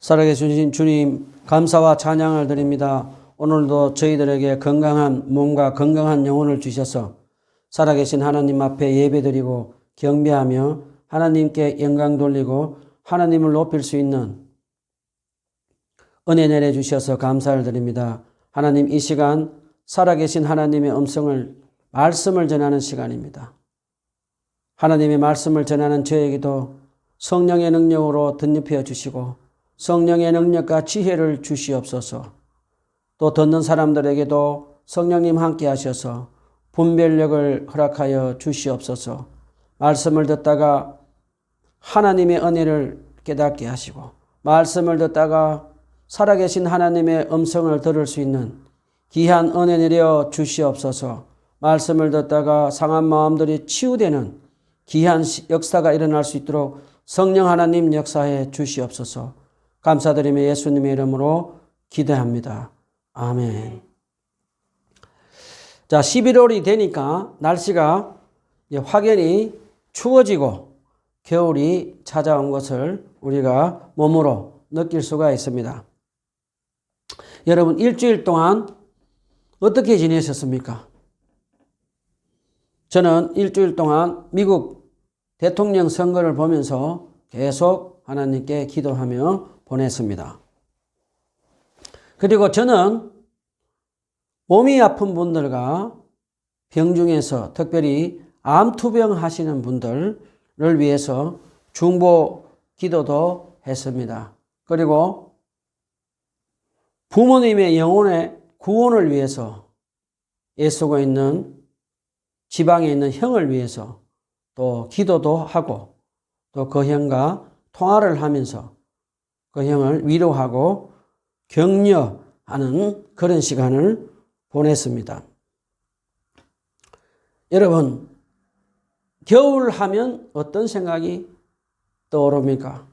살아계신 주님 감사와 찬양을 드립니다. 오늘도 저희들에게 건강한 몸과 건강한 영혼을 주셔서 살아계신 하나님 앞에 예배드리고 경배하며 하나님께 영광 돌리고 하나님을 높일 수 있는 은혜 내려주셔서 감사를 드립니다. 하나님, 이 시간 살아계신 하나님의 말씀을 전하는 시간입니다. 하나님의 말씀을 전하는 저에게도 성령의 능력으로 덧입혀 주시고 성령의 능력과 지혜를 주시옵소서. 또 듣는 사람들에게도 성령님 함께 하셔서 분별력을 허락하여 주시옵소서. 말씀을 듣다가 하나님의 은혜를 깨닫게 하시고 말씀을 듣다가 살아계신 하나님의 음성을 들을 수 있는 귀한 은혜 내려 주시옵소서. 말씀을 듣다가 상한 마음들이 치유되는 귀한 역사가 일어날 수 있도록 성령 하나님 역사해 주시옵소서. 감사드리며 예수님의 이름으로 기도합니다. 아멘. 자, 11월이 되니까 날씨가 확연히 추워지고 겨울이 찾아온 것을 우리가 몸으로 느낄 수가 있습니다. 여러분, 일주일 동안 어떻게 지내셨습니까? 저는 일주일 동안 미국 대통령 선거를 보면서 계속 하나님께 기도하며 보냈습니다. 그리고 저는 몸이 아픈 분들과 병중에서 특별히 암투병 하시는 분들을 위해서 중보 기도도 했습니다. 그리고 부모님의 영혼의 구원을 위해서 애쓰고 있는 지방에 있는 형을 위해서 또 기도도 하고 또 그 형과 통화를 하면서 그 형을 위로하고 격려하는 그런 시간을 보냈습니다. 여러분, 겨울 하면 어떤 생각이 떠오릅니까?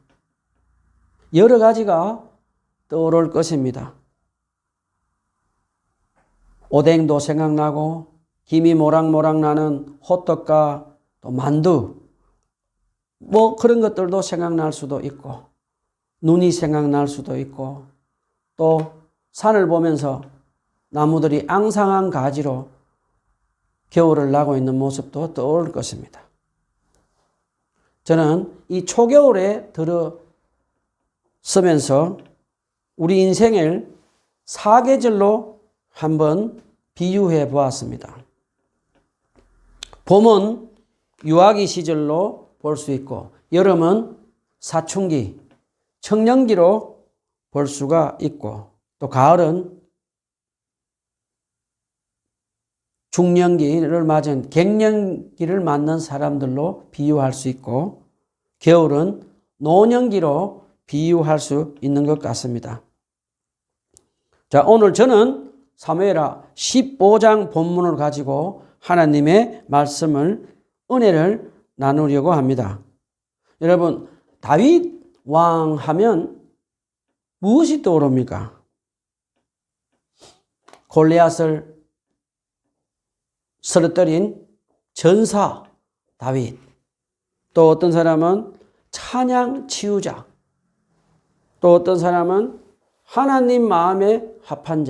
여러 가지가 떠오를 것입니다. 오뎅도 생각나고 김이 모락모락 나는 호떡과 또 만두 그런 것들도 생각날 수도 있고 눈이 생각날 수도 있고 또 산을 보면서 나무들이 앙상한 가지로 겨울을 나고 있는 모습도 떠오를 것입니다. 저는 이 초겨울에 들어서면서 우리 인생을 사계절로 한번 비유해 보았습니다. 봄은 유아기 시절로 볼 수 있고 여름은 사춘기, 청년기로 볼 수가 있고 또 가을은 중년기를 맞은 갱년기를 맞는 사람들로 비유할 수 있고 겨울은 노년기로 비유할 수 있는 것 같습니다. 자, 오늘 저는 사무엘하 15장 본문을 가지고 하나님의 말씀을 은혜를 나누려고 합니다. 여러분, 다윗 왕 하면 무엇이 떠오릅니까? 골리앗을 쓰러뜨린 전사 다윗. 또 어떤 사람은 찬양 치유자. 또 어떤 사람은 하나님 마음에 합한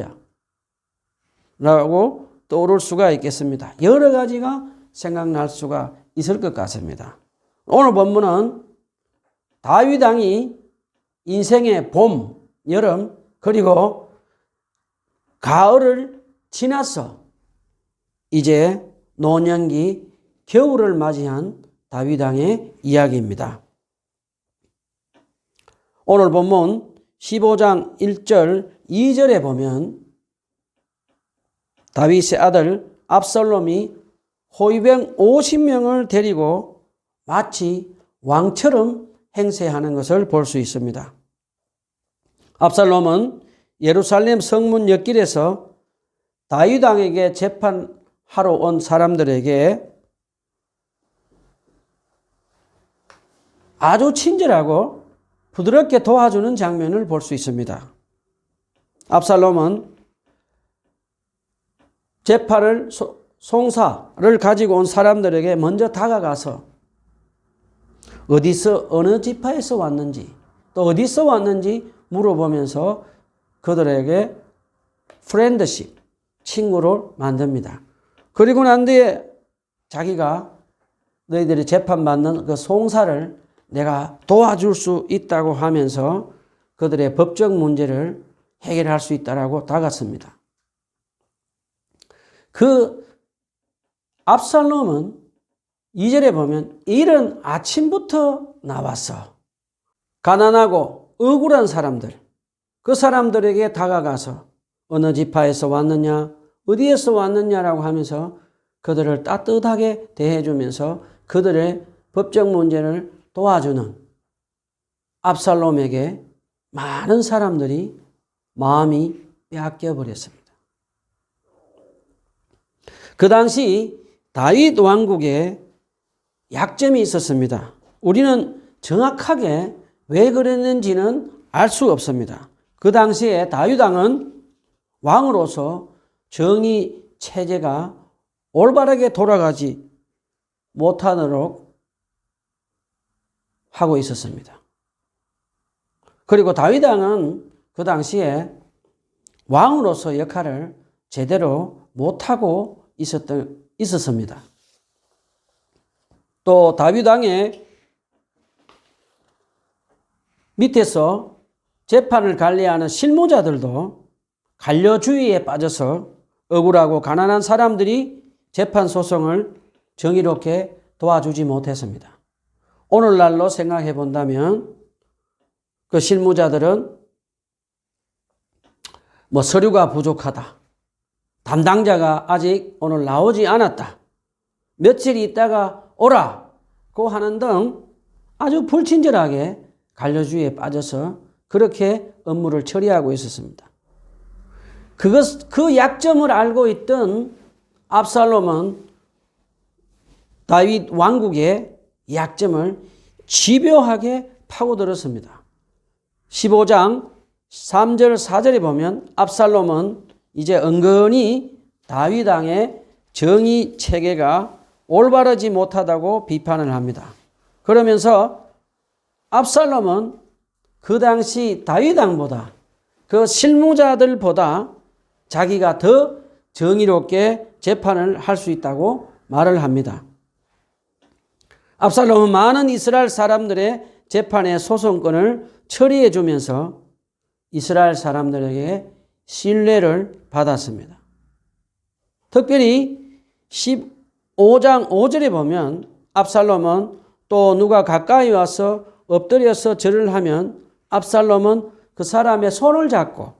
자라고 떠오를 수가 있겠습니다. 여러 가지가 생각날 수가 있을 것 같습니다. 오늘 본문은 다윗 왕이 인생의 봄, 여름, 그리고 가을을 지나서 이제 노년기, 겨울을 맞이한 다윗 왕의 이야기입니다. 오늘 본문 15장 1절, 2절에 보면 다윗의 아들 압살롬이 호위병 50명을 데리고 마치 왕처럼 행세하는 것을 볼 수 있습니다. 압살롬은 예루살렘 성문 옆길에서 다윗 왕에게 재판하러 온 사람들에게 아주 친절하고 부드럽게 도와주는 장면을 볼 수 있습니다. 압살롬은 재판을 송사를 가지고 온 사람들에게 먼저 다가가서 어디서 어느 지파에서 왔는지 또 어디서 왔는지 물어보면서 그들에게 프렌드십, 친구를 만듭니다. 그리고 난 뒤에 자기가 너희들이 재판받는 그 송사를 내가 도와줄 수 있다고 하면서 그들의 법적 문제를 해결할 수 있다라고 다가섭니다. 그 압살롬은 2절에 보면 이른 아침부터 나와서 가난하고 억울한 사람들, 그 사람들에게 다가가서 어느 지파에서 왔느냐, 어디에서 왔느냐라고 하면서 그들을 따뜻하게 대해주면서 그들의 법적 문제를 도와주는 압살롬에게 많은 사람들이 마음이 빼앗겨 버렸습니다. 그 당시 다윗 왕국에 약점이 있었습니다. 우리는 정확하게 왜 그랬는지는 알 수 없습니다. 그 당시에 다윗 왕은 왕으로서 정의 체제가 올바르게 돌아가지 못하도록 하고 있었습니다. 그리고 다윗 왕은 그 당시에 왕으로서 역할을 제대로 못하고 있었습니다. 또 다윗 왕의 밑에서 재판을 관리하는 실무자들도 관료주의에 빠져서 억울하고 가난한 사람들이 재판 소송을 정의롭게 도와주지 못했습니다. 오늘날로 생각해 본다면 그 실무자들은 서류가 부족하다. 담당자가 아직 오늘 나오지 않았다. 며칠 있다가 오라고 하는 등 아주 불친절하게 관료주의에 빠져서 그렇게 업무를 처리하고 있었습니다. 그 약점을 알고 있던 압살롬은 다윗 왕국의 약점을 집요하게 파고들었습니다. 15장 3절 4절에 보면 압살롬은 이제 은근히 다윗 왕의 정의 체계가 올바르지 못하다고 비판을 합니다. 그러면서 압살롬은 그 당시 다윗 왕보다 그 실무자들보다 자기가 더 정의롭게 재판을 할 수 있다고 말을 합니다. 압살롬은 많은 이스라엘 사람들의 재판의 소송권을 처리해 주면서 이스라엘 사람들에게 신뢰를 받았습니다. 특별히 15장 5절에 보면 압살롬은 또 누가 가까이 와서 엎드려서 절을 하면 압살롬은 그 사람의 손을 잡고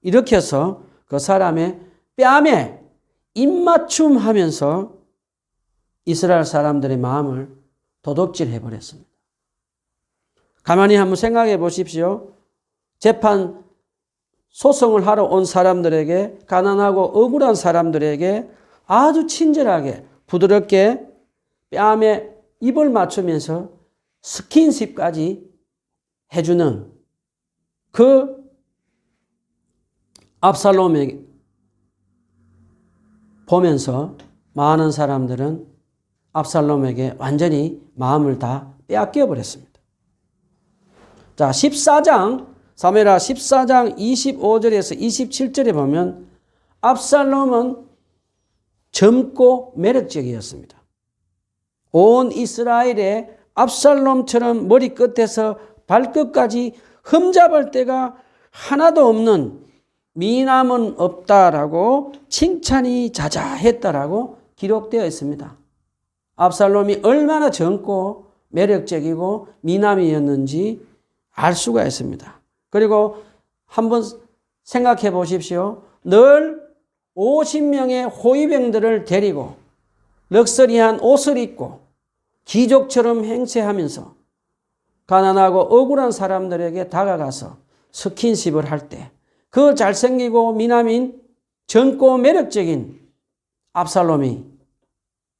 일으켜서 그 사람의 뺨에 입맞춤 하면서 이스라엘 사람들의 마음을 도둑질해 버렸습니다. 가만히 한번 생각해 보십시오. 재판 소송을 하러 온 사람들에게, 가난하고 억울한 사람들에게 아주 친절하게 부드럽게 뺨에 입을 맞추면서 스킨십까지 해주는 그 압살롬에게 보면서 많은 사람들은 압살롬에게 완전히 마음을 다 빼앗겨 버렸습니다. 자, 14장 사무엘하 14장 25절에서 27절에 보면 압살롬은 젊고 매력적이었습니다. 온 이스라엘에 압살롬처럼 머리끝에서 발끝까지 흠잡을 데가 하나도 없는 미남은 없다라고 칭찬이 자자했다라고 기록되어 있습니다. 압살롬이 얼마나 젊고 매력적이고 미남이었는지 알 수가 있습니다. 그리고 한번 생각해 보십시오. 늘 50명의 호위병들을 데리고 럭셔리한 옷을 입고 귀족처럼 행세하면서 가난하고 억울한 사람들에게 다가가서 스킨십을 할 때 그 잘생기고 미남인 젊고 매력적인 압살롬이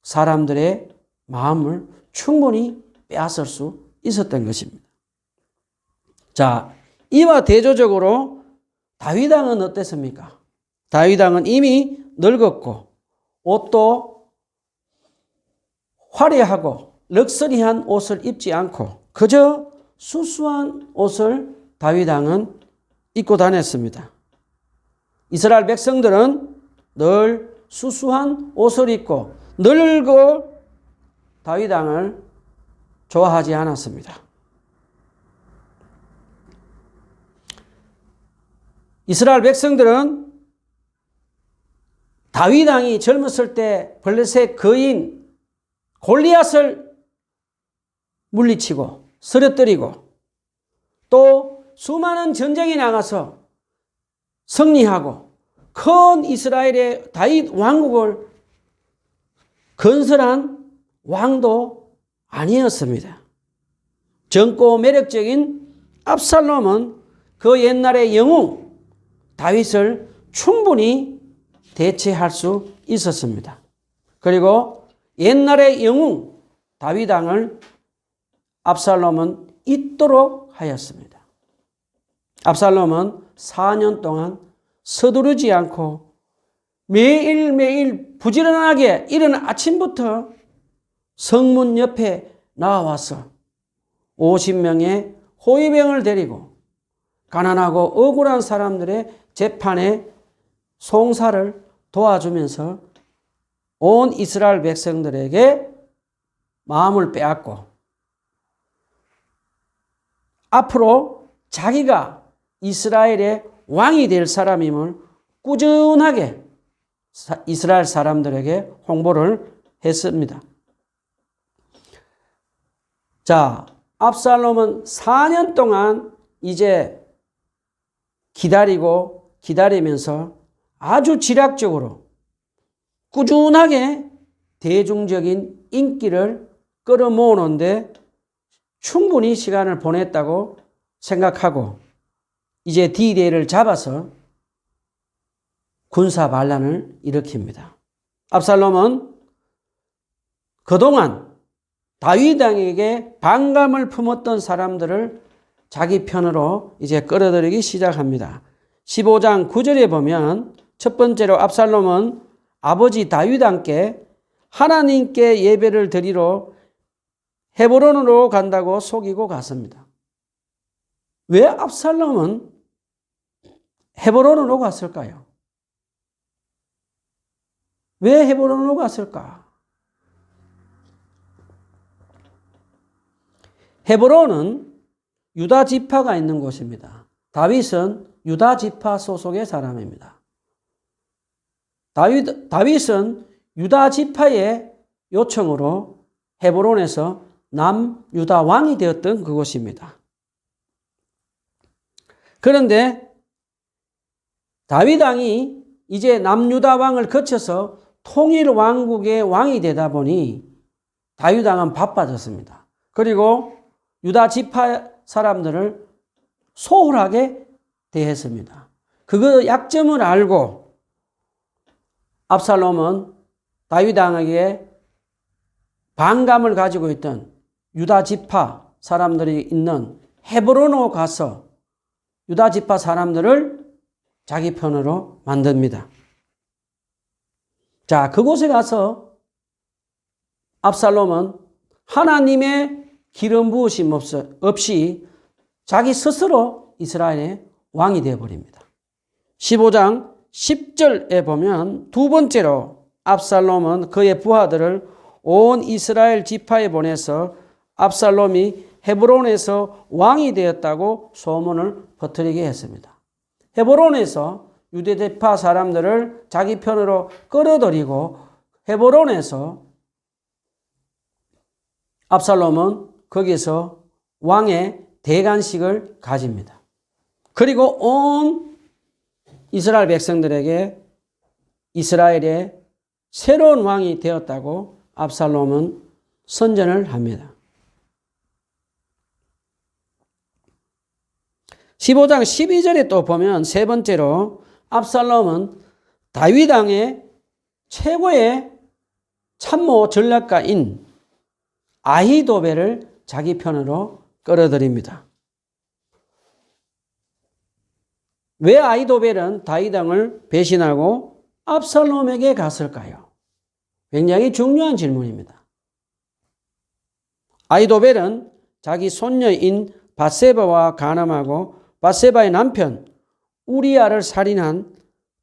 사람들의 마음을 충분히 빼앗을 수 있었던 것입니다. 자, 이와 대조적으로 다윗 왕은 어땠습니까? 다윗 왕은 이미 늙었고 옷도 화려하고 럭셔리한 옷을 입지 않고 그저 수수한 옷을 다윗 왕은 입고 다녔습니다. 이스라엘 백성들은 늘 수수한 옷을 입고 늙고 다윗 왕을 좋아하지 않았습니다. 이스라엘 백성들은 다윗 왕이 젊었을 때 블레셋 거인 골리앗을 물리치고 쓰러뜨리고 또 수많은 전쟁에 나가서 승리하고 큰 이스라엘의 다윗 왕국을 건설한 왕도 아니었습니다. 젊고 매력적인 압살롬은 그 옛날의 영웅 다윗을 충분히 대체할 수 있었습니다. 그리고 옛날의 영웅 다윗 왕을 압살롬은 잊도록 하였습니다. 압살롬은 4년 동안 서두르지 않고 매일매일 부지런하게 일어난 아침부터 성문 옆에 나와서 50명의 호위병을 데리고 가난하고 억울한 사람들의 재판에 송사를 도와주면서 온 이스라엘 백성들에게 마음을 빼앗고 앞으로 자기가 이스라엘의 왕이 될 사람임을 꾸준하게 이스라엘 사람들에게 홍보를 했습니다. 자, 압살롬은 4년 동안 이제 기다리면서 아주 지략적으로 꾸준하게 대중적인 인기를 끌어모으는데 충분히 시간을 보냈다고 생각하고 이제 D-Day를 잡아서 군사 반란을 일으킵니다. 압살롬은 그동안 다윗 왕에게 반감을 품었던 사람들을 자기 편으로 이제 끌어들이기 시작합니다. 15장 9절에 보면 첫 번째로 압살롬은 아버지 다윗 왕께 하나님께 예배를 드리러 헤브론으로 간다고 속이고 갔습니다. 왜 압살롬은 헤브론으로 갔을까요? 왜 헤브론으로 갔을까? 헤브론은 유다 지파가 있는 곳입니다. 다윗은 유다 지파 소속의 사람입니다. 다윗은 유다 지파의 요청으로 헤브론에서 남유다 왕이 되었던 그곳입니다. 그런데 다윗 왕이 이제 남유다 왕을 거쳐서 통일 왕국의 왕이 되다 보니 다윗 왕은 바빠졌습니다. 그리고 유다 지파 사람들을 소홀하게 대했습니다. 그 약점을 알고 압살롬은 다윗 왕에게 반감을 가지고 있던 유다 지파 사람들이 있는 헤브론으로 가서 유다 지파 사람들을 자기 편으로 만듭니다. 자, 그곳에 가서 압살롬은 하나님의 기름 부으심 없이 자기 스스로 이스라엘의 왕이 되어버립니다. 15장 10절에 보면 두 번째로 압살롬은 그의 부하들을 온 이스라엘 지파에 보내서 압살롬이 헤브론에서 왕이 되었다고 소문을 퍼뜨리게 했습니다. 헤브론에서 유대 지파 사람들을 자기 편으로 끌어들이고 헤브론에서 압살롬은 거기서 왕의 대관식을 가집니다. 그리고 온 이스라엘 백성들에게 이스라엘의 새로운 왕이 되었다고 압살롬은 선전을 합니다. 15장 12절에 또 보면 세 번째로 압살롬은 다윗 왕의 최고의 참모 전략가인 아히도벨을 자기 편으로 끌어들입니다. 왜 아히도벨은 다윗 왕을 배신하고 압살롬에게 갔을까요? 굉장히 중요한 질문입니다. 아히도벨은 자기 손녀인 밧세바와 간음하고 밧세바의 남편 우리아를 살인한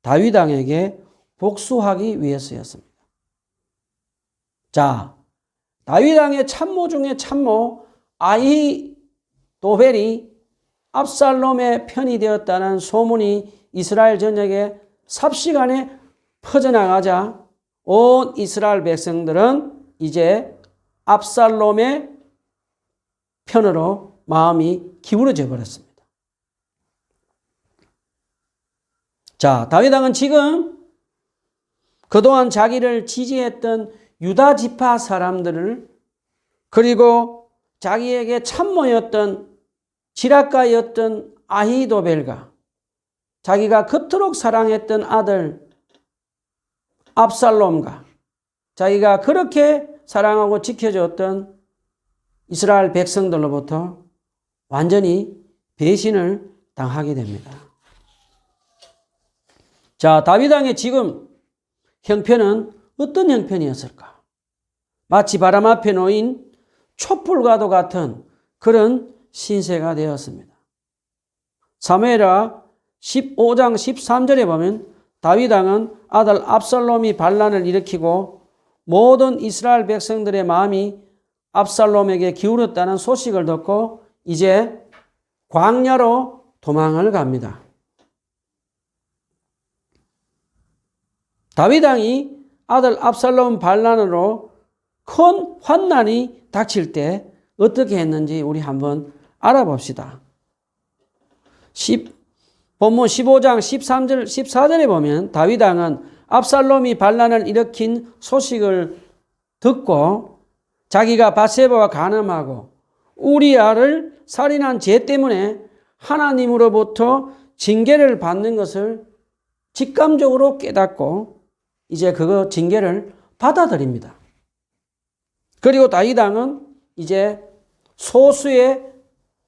다윗 왕에게 복수하기 위해서였습니다. 자, 다윗 왕의 참모 중에 참모 아히도벨이 압살롬의 편이 되었다는 소문이 이스라엘 전역에 삽시간에 퍼져나가자 온 이스라엘 백성들은 이제 압살롬의 편으로 마음이 기울어져 버렸습니다. 자, 다윗 왕은 지금 그동안 자기를 지지했던 유다 지파 사람들을, 그리고 자기에게 참모였던 지라가였던 아히도벨과 자기가 그토록 사랑했던 아들 압살롬과 자기가 그렇게 사랑하고 지켜줬던 이스라엘 백성들로부터 완전히 배신을 당하게 됩니다. 자, 다윗 왕의 지금 형편은 어떤 형편이었을까? 마치 바람 앞에 놓인 촛불과도 같은 그런 신세가 되었습니다. 사무엘하 15장 13절에 보면 다윗 왕은 아들 압살롬이 반란을 일으키고 모든 이스라엘 백성들의 마음이 압살롬에게 기울었다는 소식을 듣고 이제 광야로 도망을 갑니다. 다윗 왕이 아들 압살롬 반란으로 큰 환난이 닥칠 때 어떻게 했는지 우리 한번 알아봅시다. 본문 15장 13절, 14절에 보면 다윗 왕은 압살롬이 반란을 일으킨 소식을 듣고 자기가 밧세바와 간음하고 우리아를 살인한 죄 때문에 하나님으로부터 징계를 받는 것을 직감적으로 깨닫고 이제 그거 징계를 받아들입니다. 그리고 다윗 왕은 이제 소수의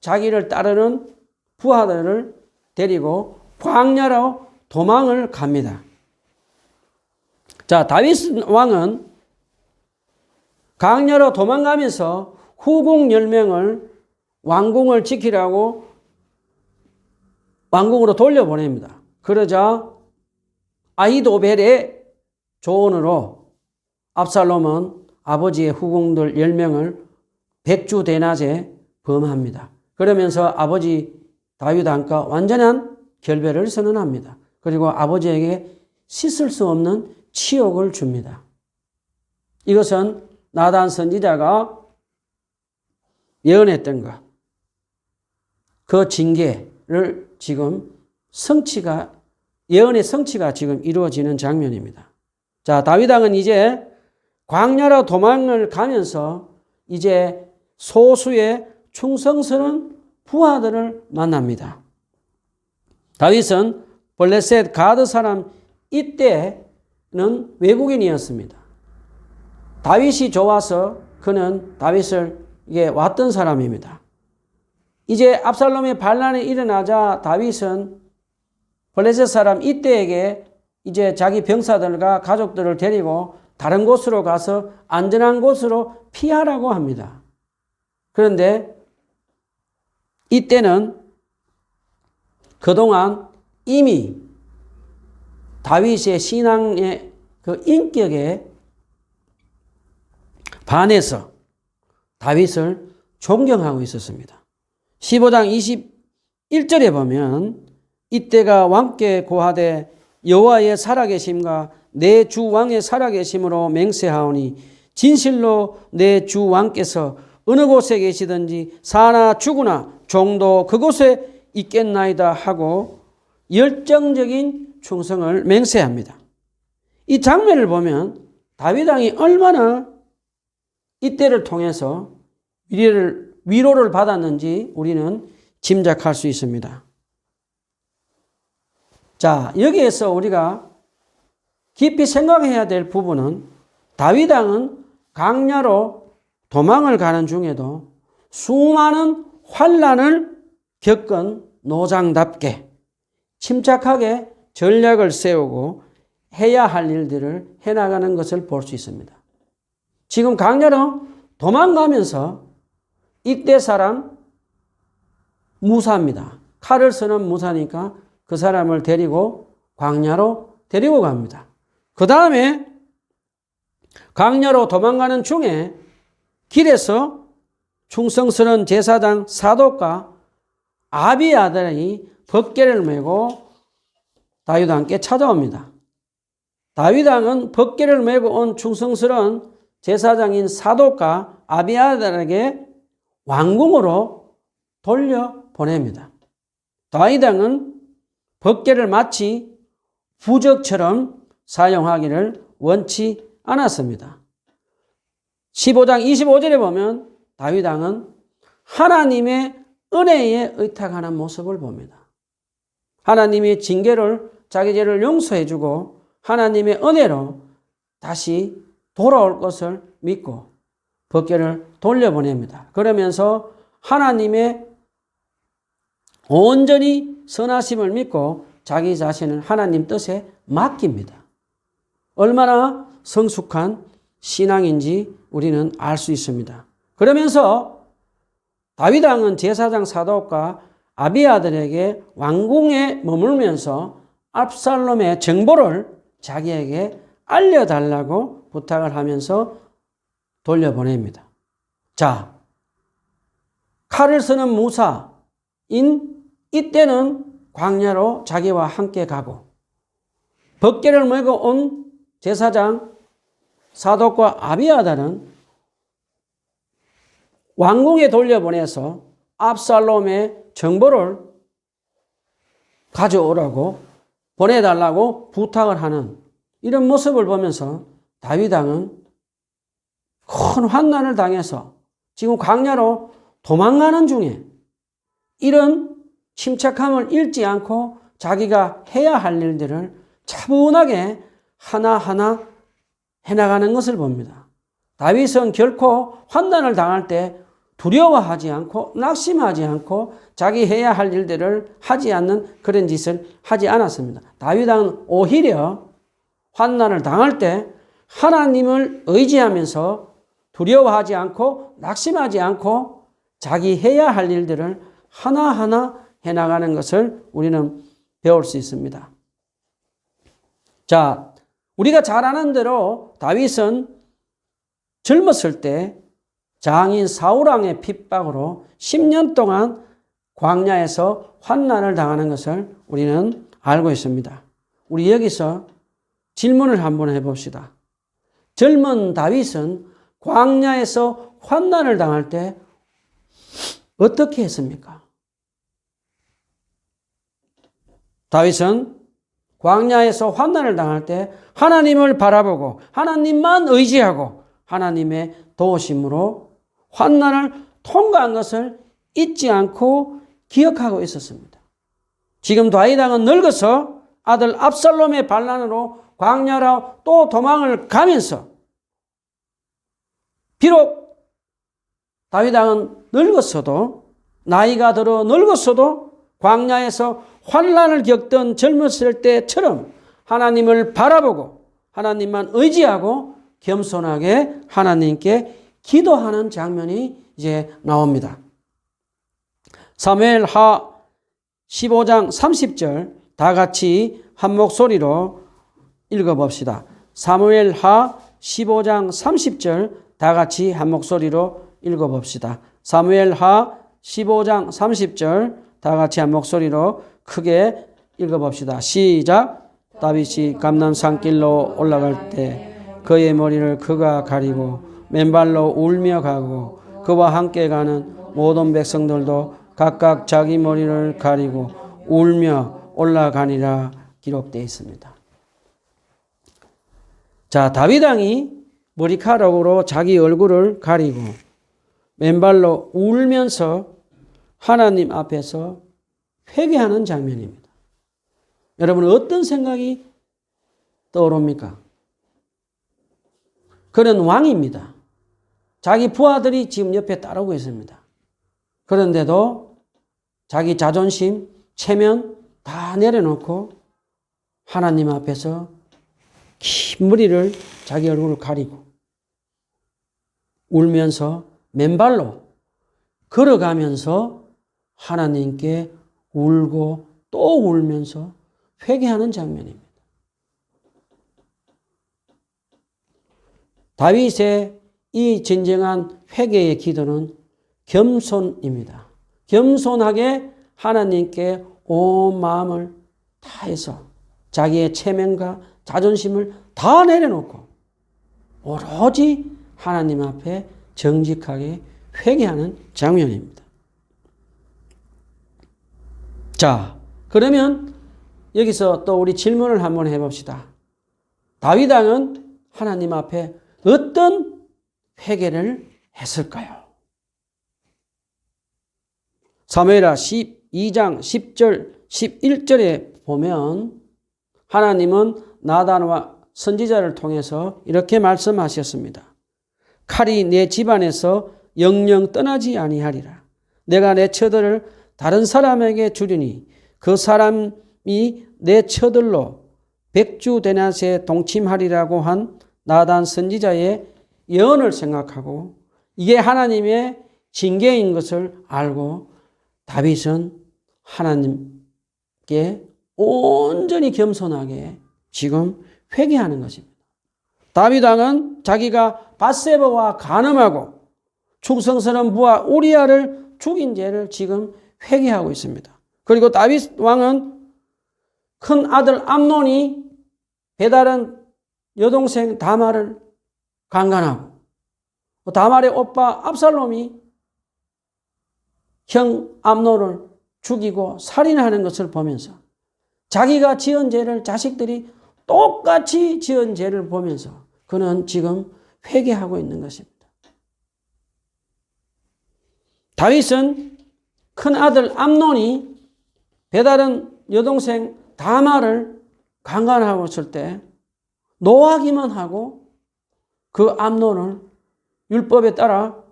자기를 따르는 부하들을 데리고 광야로 도망을 갑니다. 자, 다윗 왕은 광야로 도망가면서 후궁 10명을 왕궁을 지키라고 왕궁으로 돌려보냅니다. 그러자 아히도벨의 조언으로 압살롬은 아버지의 후궁들 10명을 백주대낮에 범합니다. 그러면서 아버지 다윗 왕과 완전한 결별을 선언합니다. 그리고 아버지에게 씻을 수 없는 치욕을 줍니다. 이것은 나단 선지자가 예언했던 것, 그 징계를 지금 예언의 성취가 지금 이루어지는 장면입니다. 자, 다윗 왕은 이제 광야로 도망을 가면서 이제 소수의 충성스러운 부하들을 만납니다. 다윗은 블레셋 가드 사람 이때는 외국인이었습니다. 다윗이 좋아서 그는 다윗에게 왔던 사람입니다. 이제 압살롬의 반란이 일어나자 다윗은 블레셋 사람 이때에게 이제 자기 병사들과 가족들을 데리고 다른 곳으로 가서 안전한 곳으로 피하라고 합니다. 그런데 이때는 그동안 이미 다윗의 신앙의 그 인격에 반해서 다윗을 존경하고 있었습니다. 15장 21절에 보면 이때가 왕께 고하되 여호와의 살아계심과 내 주 왕의 살아계심으로 맹세하오니 진실로 내 주 왕께서 어느 곳에 계시든지 사나 죽으나 종도 그곳에 있겠나이다 하고 열정적인 충성을 맹세합니다. 이 장면을 보면 다윗 왕이 얼마나 이때를 통해서 위로를 받았는지 우리는 짐작할 수 있습니다. 자, 여기에서 우리가 깊이 생각해야 될 부분은 다윗 왕은 광야로 도망을 가는 중에도 수많은 환난을 겪은 노장답게 침착하게 전략을 세우고 해야 할 일들을 해나가는 것을 볼 수 있습니다. 지금 광야로 도망가면서 이때 사람 무사입니다. 칼을 쓰는 무사니까 그 사람을 데리고 광야로 데리고 갑니다. 그 다음에 광야로 도망가는 중에 길에서 충성스러운 제사장 사독과 아비아달이 번개를 메고 다윗 왕께 찾아옵니다. 다윗 왕은 번개를 메고 온 충성스러운 제사장인 사독과 아비아달에게 왕궁으로 돌려보냅니다. 다윗 왕은 번개를 마치 부적처럼 사용하기를 원치 않았습니다. 15장 25절에 보면 다윗 왕은 하나님의 은혜에 의탁하는 모습을 봅니다. 하나님의 징계를 자기 죄를 용서해주고 하나님의 은혜로 다시 돌아올 것을 믿고 번개를 돌려보냅니다. 그러면서 하나님의 온전히 선하심을 믿고 자기 자신을 하나님 뜻에 맡깁니다. 얼마나 성숙한 신앙인지 우리는 알 수 있습니다. 그러면서 다윗 왕은 제사장 사독과 아비아들에게 왕궁에 머물면서 압살롬의 정보를 자기에게 알려달라고 부탁을 하면서 돌려보냅니다. 자, 칼을 쓰는 무사인 이때는 광야로 자기와 함께 가고 번개를 메고 온 제사장 사독과 아비아달은 왕궁에 돌려보내서 압살롬의 정보를 가져오라고 보내달라고 부탁을 하는 이런 모습을 보면서 다윗 왕은 큰 환난을 당해서 지금 광야로 도망가는 중에 이런 침착함을 잃지 않고 자기가 해야 할 일들을 차분하게 하나하나 해나가는 것을 봅니다. 다윗은 결코 환난을 당할 때 두려워하지 않고 낙심하지 않고 자기 해야 할 일들을 하지 않는 그런 짓을 하지 않았습니다. 다윗은 오히려 환난을 당할 때 하나님을 의지하면서 두려워하지 않고 낙심하지 않고 자기 해야 할 일들을 하나하나 해나가는 것을 우리는 배울 수 있습니다. 자, 우리가 잘 아는 대로 다윗은 젊었을 때 장인 사울왕의 핍박으로 10년 동안 광야에서 환난을 당하는 것을 우리는 알고 있습니다. 우리 여기서 질문을 한번 해봅시다. 젊은 다윗은 광야에서 환난을 당할 때 어떻게 했습니까? 다윗은 광야에서 환난을 당할 때 하나님을 바라보고 하나님만 의지하고 하나님의 도우심으로 환난을 통과한 것을 잊지 않고 기억하고 있었습니다. 지금 다윗 왕은 늙어서 아들 압살롬의 반란으로 광야로 또 도망을 가면서 비록 다윗 왕은 늙었어도 나이가 들어 늙었어도 광야에서 환난을 겪던 젊었을 때처럼 하나님을 바라보고 하나님만 의지하고 겸손하게 하나님께 기도하는 장면이 이제 나옵니다. 사무엘하 15장 30절 다 같이 한 목소리로 읽어봅시다. 사무엘하 15장 30절 다 같이 한 목소리로 읽어봅시다. 사무엘하 15장 30절 다 같이 한 목소리로 크게 읽어봅시다. 시작. 다윗이 감람산길로 올라갈 때 그의 머리를 그가 가리고 맨발로 울며 가고 그와 함께 가는 모든 백성들도 각각 자기 머리를 가리고 울며 올라가니라 기록되어 있습니다. 자, 다윗 왕이 머리카락으로 자기 얼굴을 가리고 맨발로 울면서 하나님 앞에서 회개하는 장면입니다. 여러분 어떤 생각이 떠오릅니까? 그는 왕입니다. 자기 부하들이 지금 옆에 따르고 있습니다. 그런데도 자기 자존심, 체면 다 내려놓고 하나님 앞에서 긴 머리를 자기 얼굴을 가리고 울면서 맨발로 걸어가면서 하나님께 울고 또 울면서 회개하는 장면입니다. 다윗의 이 진정한 회개의 기도는 겸손입니다. 겸손하게 하나님께 온 마음을 다해서 자기의 체면과 자존심을 다 내려놓고 오로지 하나님 앞에 정직하게 회개하는 장면입니다. 자, 그러면 여기서 또 우리 질문을 한번 해봅시다. 다윗 왕은 하나님 앞에 어떤 회개를 했을까요? 사무엘하 12장 10절 11절에 보면 하나님은 나단과 선지자를 통해서 이렇게 말씀하셨습니다. 칼이 내 집안에서 영영 떠나지 아니하리라. 내가 내 처들을 다른 사람에게 주리니 그 사람이 내 처들로 백주대낮에 동침하리라고 한 나단 선지자의 예언을 생각하고 이게 하나님의 징계인 것을 알고 다윗은 하나님께 온전히 겸손하게 지금 회개하는 것입니다. 다윗 왕은 자기가 밧세바와 간음하고 충성스러운 부하 우리아를 죽인 죄를 지금 회개하고 있습니다. 그리고 다윗 왕은 큰 아들 암논이 배다른 여동생 다말을 강간하고 다말의 오빠 압살롬이 형 암논을 죽이고 살인하는 것을 보면서 자기가 지은 죄를 자식들이 똑같이 지은 죄를 보면서 그는 지금 회개하고 있는 것입니다. 다윗은 큰 아들 암논이 배다른 여동생 다말을 강간하고 있을 때 노하기만 하고 그 암논을 율법에 따라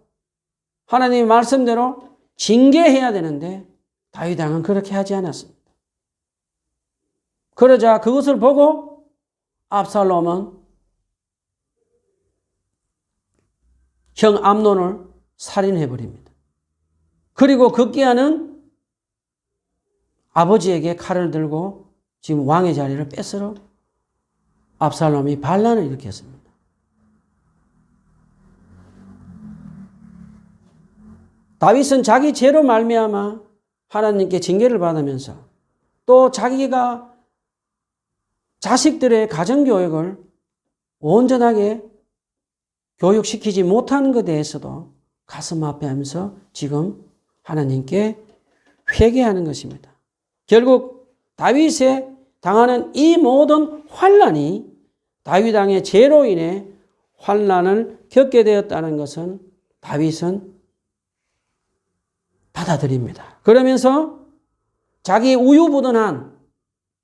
하나님의 말씀대로 징계해야 되는데 다윗 왕은 그렇게 하지 않았습니다. 그러자 그것을 보고 압살롬은 형 암논을 살인해버립니다. 그리고 급기야는 아버지에게 칼을 들고 지금 왕의 자리를 뺏으러 압살롬이 반란을 일으켰습니다. 다윗은 자기 죄로 말미암아 하나님께 징계를 받으면서 또 자기가 자식들의 가정교육을 온전하게 교육시키지 못하는 것에 대해서도 가슴 아파하면서 지금 하나님께 회개하는 것입니다. 결국 다윗의 당하는 이 모든 환난이 다윗 왕의 죄로 인해 환난을 겪게 되었다는 것은 다윗은 받아들입니다. 그러면서 자기 우유부단한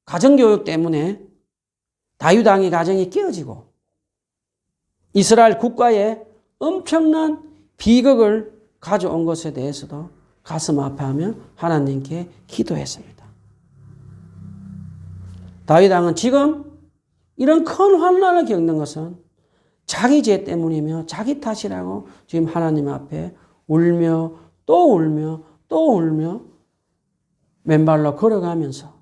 가정교육 때문에 다윗 왕의 가정이 깨어지고 이스라엘 국가에 엄청난 비극을 가져온 것에 대해서도 가슴 아파하며 하나님께 기도했습니다. 다윗 왕은 지금 이런 큰 환난을 겪는 것은 자기 죄 때문이며 자기 탓이라고 지금 하나님 앞에 울며 또 울며 또 울며 맨발로 걸어가면서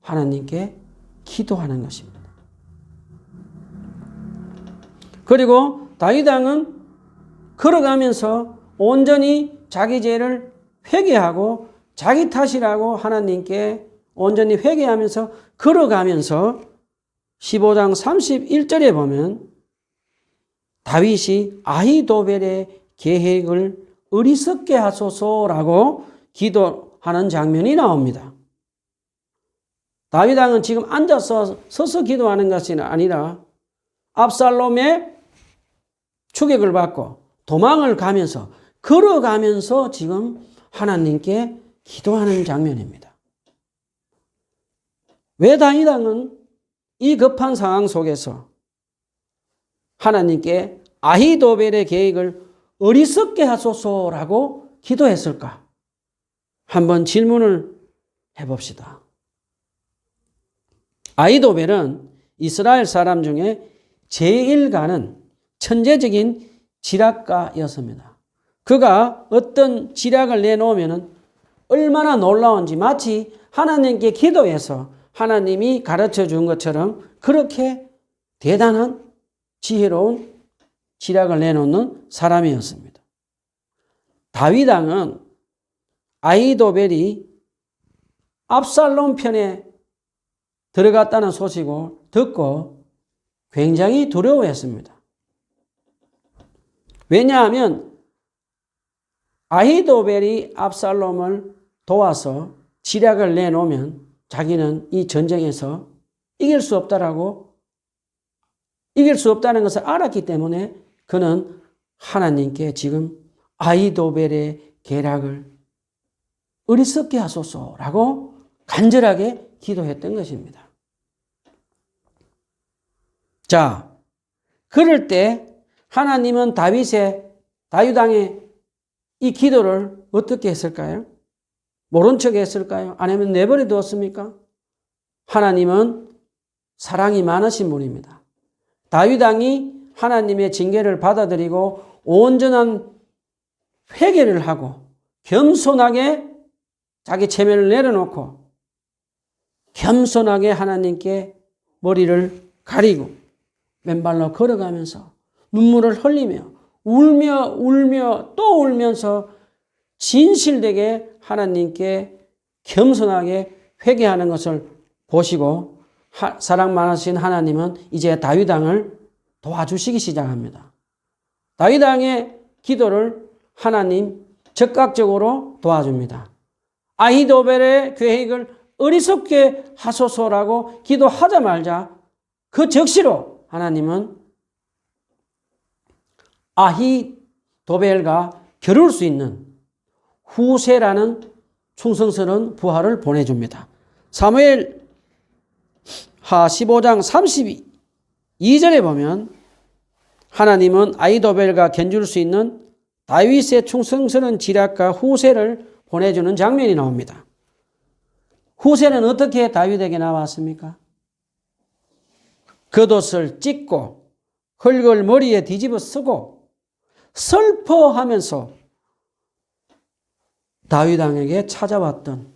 하나님께 기도하는 것입니다. 그리고 다윗 왕은 걸어가면서 온전히 자기 죄를 회개하고 자기 탓이라고 하나님께 온전히 회개하면서 걸어가면서 15장 31절에 보면 다윗이 아히도벨의 계획을 어리석게 하소서라고 기도하는 장면이 나옵니다. 다윗 왕은 지금 앉아서 서서 기도하는 것이 아니라 압살롬의 추격을 받고 도망을 가면서 걸어가면서 지금 하나님께 기도하는 장면입니다. 왜 다윗 왕은 이 급한 상황 속에서 하나님께 아히도벨의 계획을 어리석게 하소서라고 기도했을까? 한번 질문을 해봅시다. 아히도벨은 이스라엘 사람 중에 제일 가는 천재적인 지략가였습니다. 그가 어떤 지략을 내놓으면 얼마나 놀라운지 마치 하나님께 기도해서 하나님이 가르쳐 준 것처럼 그렇게 대단한 지혜로운 지략을 내놓는 사람이었습니다. 다윗 왕은 아히도벨이 압살롬 편에 들어갔다는 소식을 듣고 굉장히 두려워했습니다. 왜냐하면 아히도벨이 압살롬을 도와서 지략을 내놓으면 자기는 이 전쟁에서 이길 수 없다는 것을 알았기 때문에 그는 하나님께 지금 아히도벨의 계략을 어리석게 하소서라고 간절하게 기도했던 것입니다. 자, 그럴 때 하나님은 다윗 왕의 이 기도를 어떻게 했을까요? 모른 척 했을까요? 아니면 내버려 두었습니까? 하나님은 사랑이 많으신 분입니다. 다윗 왕이 하나님의 징계를 받아들이고 온전한 회개를 하고 겸손하게 자기 체면을 내려놓고 겸손하게 하나님께 머리를 가리고 맨발로 걸어가면서 눈물을 흘리며 울며 또 울면서 진실되게 하나님께 겸손하게 회개하는 것을 보시고 사랑 많으신 하나님은 이제 다윗 왕을 도와주시기 시작합니다. 다윗 왕의 기도를 하나님 적극적으로 도와줍니다. 아히도벨의 계획을 어리석게 하소서라고 기도하자마자 그 즉시로 하나님은 아히도벨과 겨룰 수 있는 후세라는 충성스러운 부하를 보내줍니다. 사무엘하 15장 32절에 보면 하나님은 아히도벨과 견줄 수 있는 다윗의 충성스러운 지략가 후세를 보내주는 장면이 나옵니다. 후세는 어떻게 다윗에게 나왔습니까? 겉옷을 찢고 흙을 머리에 뒤집어 쓰고 슬퍼하면서 다윗 왕에게 찾아왔던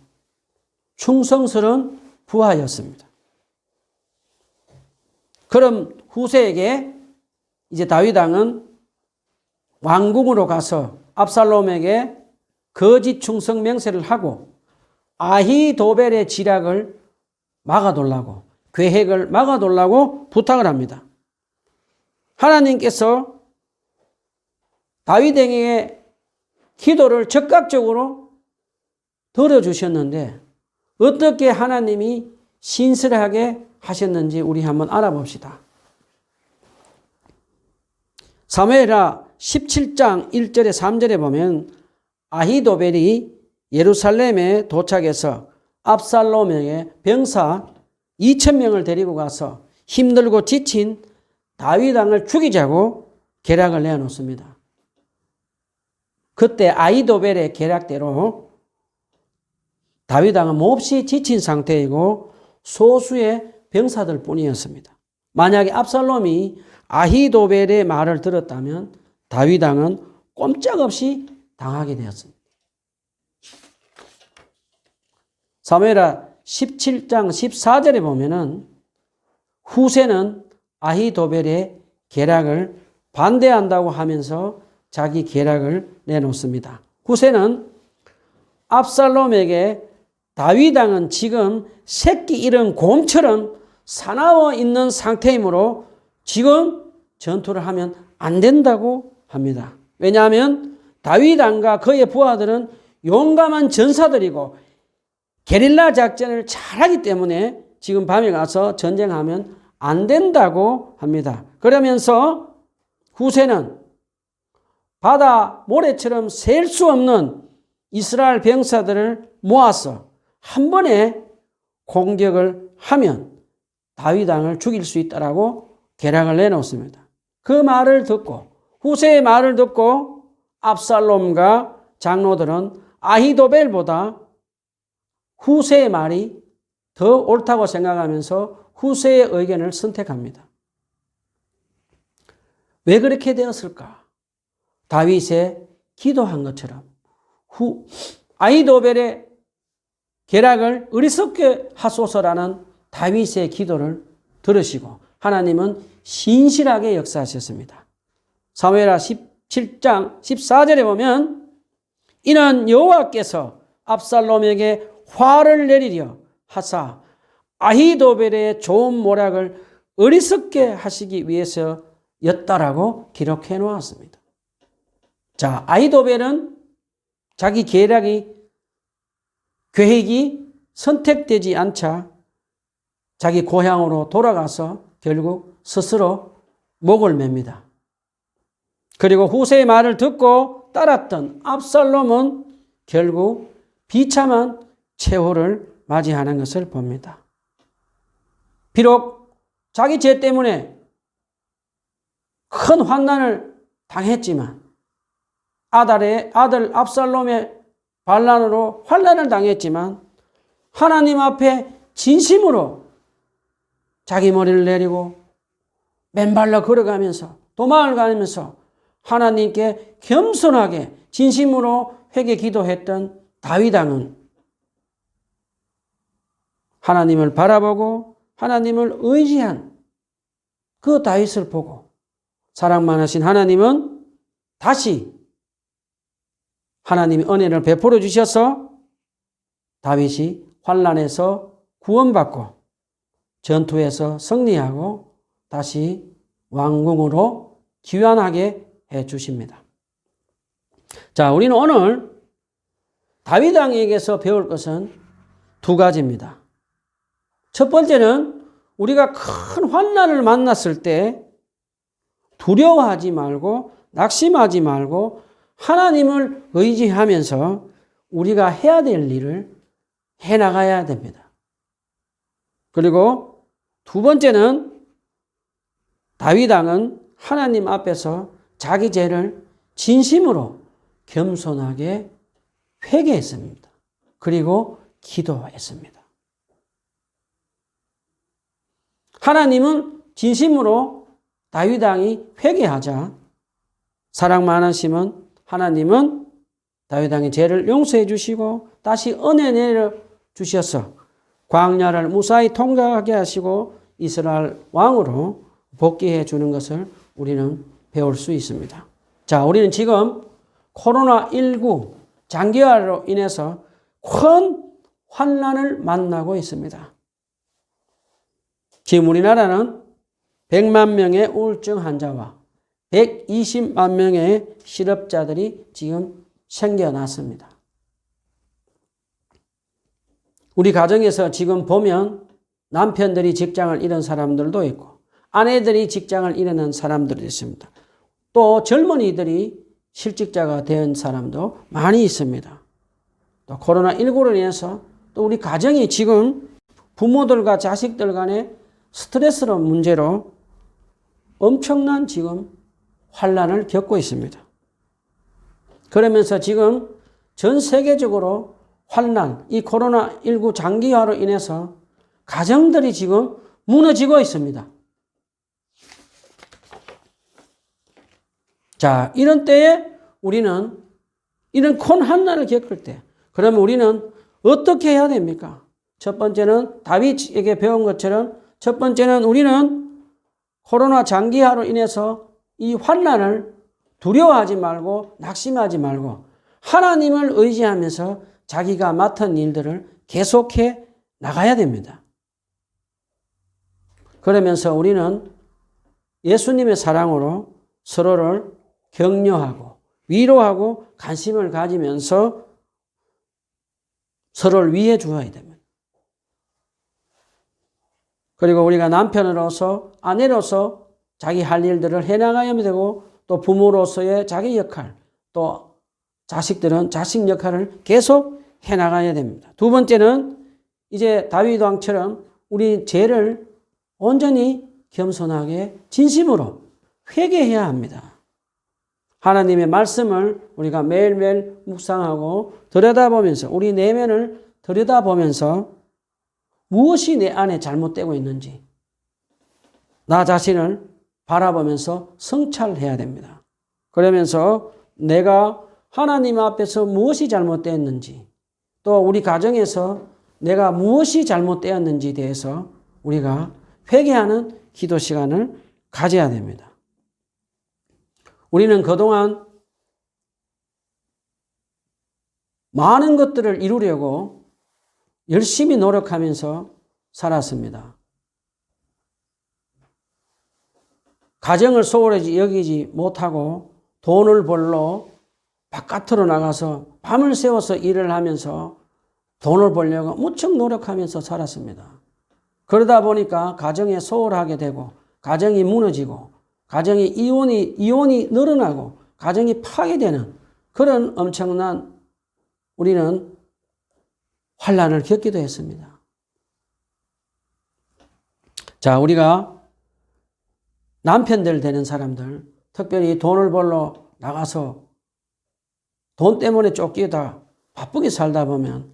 충성스러운 부하였습니다. 그럼 후세에게 이제 다윗 왕은 왕궁으로 가서 압살롬에게 거짓 충성 맹세를 하고 아히도벨의 지략을 막아둘라고 계획을 막아둘라고 부탁을 합니다. 하나님께서 다윗에게 기도를 적극적으로 들어주셨는데 어떻게 하나님이 신실하게 하셨는지 우리 한번 알아봅시다. 사무엘하 17장 1절에 3절에 보면 아히도벨이 예루살렘에 도착해서 압살롬에게 병사 2,000명을 데리고 가서 힘들고 지친 다윗 왕을 죽이자고 계략을 내놓습니다. 그때 아히도벨의 계략대로 다윗 왕은 몹시 지친 상태이고 소수의 병사들 뿐이었습니다. 만약에 압살롬이 아히도벨의 말을 들었다면 다윗 왕은 꼼짝없이 당하게 되었습니다. 사무엘하 17장 14절에 보면은 후세는 아히도벨의 계략을 반대한다고 하면서 자기 계략을 내놓습니다. 후세는 압살롬에게 다윗 왕은 지금 새끼 잃은 곰처럼 사나워 있는 상태이므로 지금 전투를 하면 안 된다고 합니다. 왜냐하면 다윗 왕과 그의 부하들은 용감한 전사들이고 게릴라 작전을 잘하기 때문에 지금 밤에 가서 전쟁하면 안 된다고 합니다. 그러면서 후세는 바다 모래처럼 셀 수 없는 이스라엘 병사들을 모아서 한 번에 공격을 하면 다윗 왕을 죽일 수 있다라고 계략을 내놓습니다. 그 말을 듣고 후세의 말을 듣고 압살롬과 장로들은 아히도벨보다 후세의 말이 더 옳다고 생각하면서 후세의 의견을 선택합니다. 왜 그렇게 되었을까? 다윗의 기도한 것처럼 아히도벨의 계략을 어리석게 하소서라는 다윗의 기도를 들으시고 하나님은 신실하게 역사하셨습니다. 사무엘하 17장 14절에 보면 이는 여호와께서 압살롬에게 화를 내리려 하사 아히도벨의 좋은 모략을 어리석게 하시기 위해서였다라고 기록해 놓았습니다. 자, 아히도벨은 자기 계획이 선택되지 않자 자기 고향으로 돌아가서 결국 스스로 목을 맵니다. 그리고 후세의 말을 듣고 따랐던 압살롬은 결국 비참한 최후를 맞이하는 것을 봅니다. 비록 자기 죄 때문에 큰 환난을 당했지만 아들 압살롬의 반란으로 환난을 당했지만 하나님 앞에 진심으로 자기 머리를 내리고 맨발로 걸어가면서 도망을 가면서 하나님께 겸손하게 진심으로 회개 기도했던 다윗 왕은 하나님을 바라보고 하나님을 의지한 그 다윗을 보고 사랑 많으신 하나님은 다시 하나님의 은혜를 베풀어 주셔서 다윗이 환난에서 구원받고 전투에서 승리하고 다시 왕궁으로 귀환하게 해 주십니다. 자, 우리는 오늘 다윗 왕에게서 배울 것은 두 가지입니다. 첫 번째는 우리가 큰 환난을 만났을 때 두려워하지 말고 낙심하지 말고 하나님을 의지하면서 우리가 해야 될 일을 해나가야 됩니다. 그리고 두 번째는 다윗 왕은 하나님 앞에서 자기 죄를 진심으로 겸손하게 회개했습니다. 그리고 기도했습니다. 하나님은 진심으로 다윗 왕이 회개하자 사랑 많으시면 하나님은 다윗 왕의 죄를 용서해 주시고 다시 은혜 내려 주셔서 광야를 무사히 통과하게 하시고 이스라엘 왕으로 복귀해 주는 것을 우리는 배울 수 있습니다. 자, 우리는 지금 코로나19 장기화로 인해서 큰 환난을 만나고 있습니다. 지금 우리나라는 100만 명의 우울증 환자와 120만 명의 실업자들이 지금 생겨났습니다. 우리 가정에서 지금 보면 남편들이 직장을 잃은 사람들도 있고 아내들이 직장을 잃은 사람들도 있습니다. 또 젊은이들이 실직자가 된 사람도 많이 있습니다. 또 코로나19로 인해서 또 우리 가정이 지금 부모들과 자식들 간의 스트레스로 문제로 엄청난 지금 환난을 겪고 있습니다. 그러면서 지금 전 세계적으로 환난, 이 코로나19 장기화로 인해서 가정들이 지금 무너지고 있습니다. 자, 이런 때에 우리는 이런 큰 환난을 겪을 때 그러면 우리는 어떻게 해야 됩니까? 첫 번째는 다윗에게 배운 것처럼 첫 번째는 우리는 코로나 장기화로 인해서 이 환난을 두려워하지 말고 낙심하지 말고 하나님을 의지하면서 자기가 맡은 일들을 계속해 나가야 됩니다. 그러면서 우리는 예수님의 사랑으로 서로를 격려하고 위로하고 관심을 가지면서 서로를 위해 주어야 됩니다. 그리고 우리가 남편으로서 아내로서 자기 할 일들을 해나가야 되고 또 부모로서의 자기 역할 또 자식들은 자식 역할을 계속 해나가야 됩니다. 두 번째는 이제 다윗 왕처럼 우리 죄를 온전히 겸손하게 진심으로 회개해야 합니다. 하나님의 말씀을 우리가 매일매일 묵상하고 들여다보면서 우리 내면을 들여다보면서 무엇이 내 안에 잘못되고 있는지 나 자신을 바라보면서 성찰해야 됩니다. 그러면서 내가 하나님 앞에서 무엇이 잘못되었는지 또 우리 가정에서 내가 무엇이 잘못되었는지에 대해서 우리가 회개하는 기도 시간을 가져야 됩니다. 우리는 그동안 많은 것들을 이루려고 열심히 노력하면서 살았습니다. 가정을 소홀히 여기지 못하고 돈을 벌러 바깥으로 나가서 밤을 새워서 일을 하면서 돈을 벌려고 무척 노력하면서 살았습니다. 그러다 보니까 가정에 소홀하게 되고 가정이 무너지고 가정이 이혼이 늘어나고 가정이 파괴되는 그런 엄청난 우리는 환난을 겪기도 했습니다. 자, 우리가 남편들 되는 사람들, 특별히 돈을 벌러 나가서 돈 때문에 쫓기다 바쁘게 살다 보면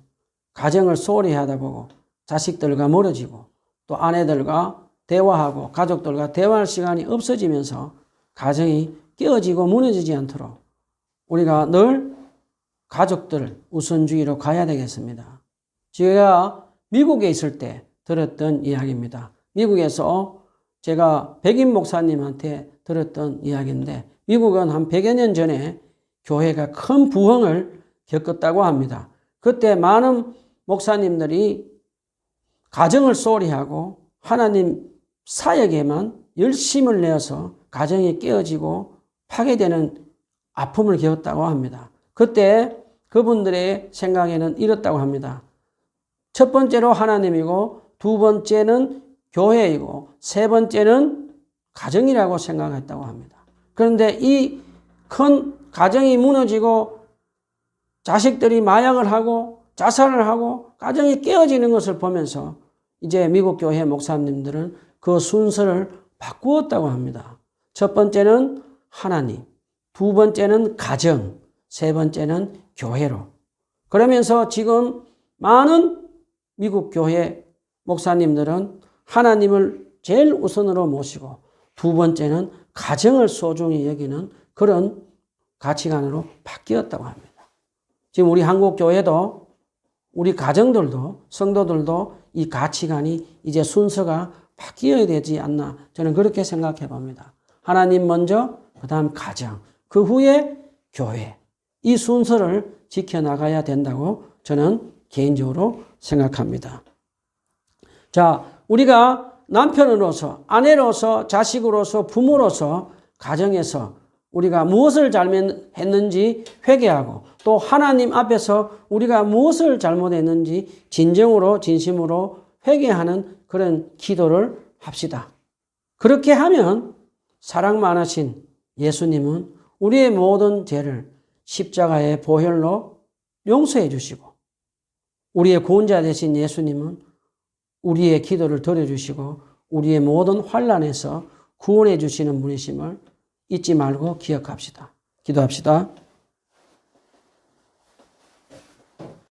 가정을 소홀히 하다 보고 자식들과 멀어지고 또 아내들과 대화하고 가족들과 대화할 시간이 없어지면서 가정이 깨어지고 무너지지 않도록 우리가 늘 가족들 우선주의로 가야 되겠습니다. 제가 미국에 있을 때 들었던 이야기입니다. 미국에서 제가 백인 목사님한테 들었던 이야기인데 미국은 한 100여 년 전에 교회가 큰 부흥을 겪었다고 합니다. 그때 많은 목사님들이 가정을 소홀히 하고 하나님 사역에만 열심을 내어서 가정이 깨어지고 파괴되는 아픔을 겪었다고 합니다. 그때 그분들의 생각에는 이렇다고 합니다. 첫 번째로 하나님이고 두 번째는 교회이고 세 번째는 가정이라고 생각했다고 합니다. 그런데 이 큰 가정이 무너지고 자식들이 마약을 하고 자살을 하고 가정이 깨어지는 것을 보면서 이제 미국 교회 목사님들은 그 순서를 바꾸었다고 합니다. 첫 번째는 하나님, 두 번째는 가정, 세 번째는 교회로. 그러면서 지금 많은 미국 교회 목사님들은 하나님을 제일 우선으로 모시고 두 번째는 가정을 소중히 여기는 그런 가치관으로 바뀌었다고 합니다. 지금 우리 한국 교회도 우리 가정들도 성도들도 이 가치관이 이제 순서가 바뀌어야 되지 않나 저는 그렇게 생각해 봅니다. 하나님 먼저 그 다음 가정 그 후에 교회 이 순서를 지켜나가야 된다고 저는 개인적으로 생각합니다. 자, 우리가 남편으로서 아내로서 자식으로서 부모로서 가정에서 우리가 무엇을 잘못했는지 회개하고 또 하나님 앞에서 우리가 무엇을 잘못했는지 진정으로 진심으로 회개하는 그런 기도를 합시다. 그렇게 하면 사랑 많으신 예수님은 우리의 모든 죄를 십자가의 보혈로 용서해 주시고 우리의 구원자 되신 예수님은 우리의 기도를 들어주시고 우리의 모든 환난에서 구원해 주시는 분이심을 잊지 말고 기억합시다. 기도합시다.